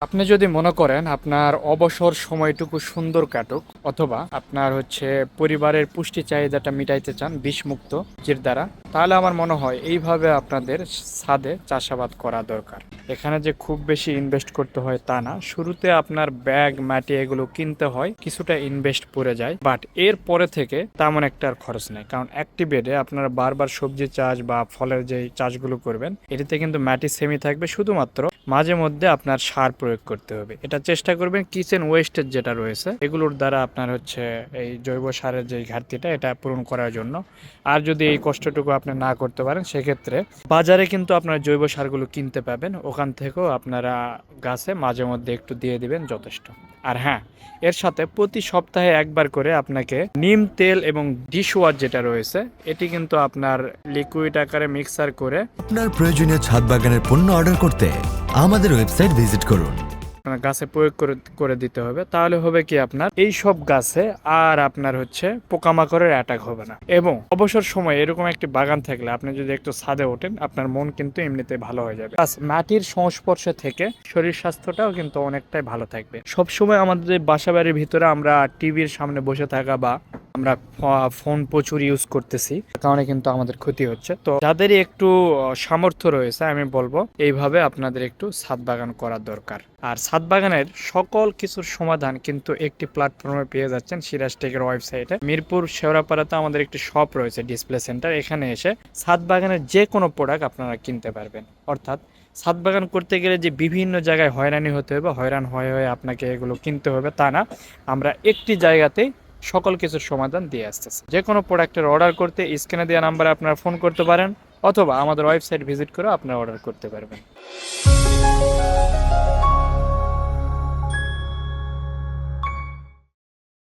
আপনি যদি মনে করেন আপনার অবসর সময়টুকু সুন্দর কাটুক অথবা আপনার পরিবারের পুষ্টি চাহিদাটা মিটাইতে চান বিষমুক্ত জির দ্বারা, তাহলে আমার মনে হয় এইভাবে আপনাদের ছাদে চাষাবাদ করা দরকার। এখানে যে খুব বেশি ইনভেস্ট করতে হয় তা না, শুরুতে আপনার ব্যাগ মাটি এগুলো কিনতে হয়, কিছুটা ইনভেস্ট পড়ে যায়, বাট এর পরে থেকে তেমন একটা আর খরচ নেই। কারণ একটি বেডে আপনারা বারবার সবজি চাষ বা ফলের যে চাষগুলো করবেন এটিতে কিন্তু মাটি সেমি থাকবে, শুধুমাত্র মাঝে মধ্যে আপনার সার প্রয়োগ করতে হবে। এটা চেষ্টা করবেন কিচেন ওয়েস্টেজ যেটা রয়েছে এগুলোর দ্বারা আপনার এই জৈব সারের যে ঘাটতিটা এটা পূরণ করার জন্য। আর যদি এই কষ্টটুকু আপনি না করতে পারেন সেক্ষেত্রে বাজারে কিন্তু আপনার জৈব সারগুলো কিনতে পাবেন, ওখান থেকেও আপনারা গাছে মাঝে মধ্যে একটু দিয়ে দিবেন, যথেষ্ট। আর হ্যাঁ, এর সাথে প্রতি সপ্তাহে একবার করে আপনাকে নিম তেল এবং ডিশ ওয়াশ যেটা রয়েছে এটি কিন্তু আপনার লিকুইড আকারে মিক্সার করে আপনার প্রয়োজনীয় ছাদ বাগানের পণ্য অর্ডার করতে আমাদের ওয়েবসাইট ভিজিট করুন। আপনার গাছে প্রয়োগ করে দিতে হবে। তাহলে হবে কি, আপনার এই সব গাছে আর আপনার পোকামাকড়ের অ্যাটাক হবে না। এবং অবসর সময় এরকম একটি বাগান থাকলে আপনি যদি একটু ছাদে ওঠেন আপনার মন কিন্তু এমনিতে ভালো হয়ে যাবে। মাটির সংস্পর্শে থেকে শরীর স্বাস্থ্যটাও কিন্তু অনেকটাই ভালো থাকবে। সবসময় আমাদের বাসা বাড়ির ভিতরে আমরা টিভির সামনে বসে থাকা বা আমরা ফোন প্রচুর ইউজ করতেছি, কারণে কিন্তু আমাদের ক্ষতি হচ্ছে। তো যাদেরই একটু সামর্থ্য রয়েছে আমি বলবো এইভাবে আপনাদের একটু ছাদ বাগান করা দরকার। আর ছাদ বাগানের সকল কিছুর সমাধান কিন্তু একটি প্ল্যাটফর্মে পেয়ে যাচ্ছেন সিরাজ টেকের ওয়েবসাইটে। মিরপুর শেওড়াপাড়াতে আমাদের একটি শপ রয়েছে, ডিসপ্লে সেন্টার। এখানে এসে ছাদ বাগানের যে কোনো প্রোডাক্ট আপনারা কিনতে পারবেন। অর্থাৎ ছাদ বাগান করতে গেলে যে বিভিন্ন জায়গায় হয়রানি হতে হবে, হয়রান হয়ে হয়ে আপনাকে এগুলো কিনতে হবে তা না, আমরা একটি জায়গাতেই সকল কিছুর সমাধান দিয়ে আসতেছে। যে কোনো প্রোডাক্টের অর্ডার করতে স্ক্রিনে দেওয়া নাম্বারে আপনারা ফোন করতে পারেন অথবা আমাদের ওয়েবসাইট ভিজিট করে আপনারা অর্ডার করতে পারবেন।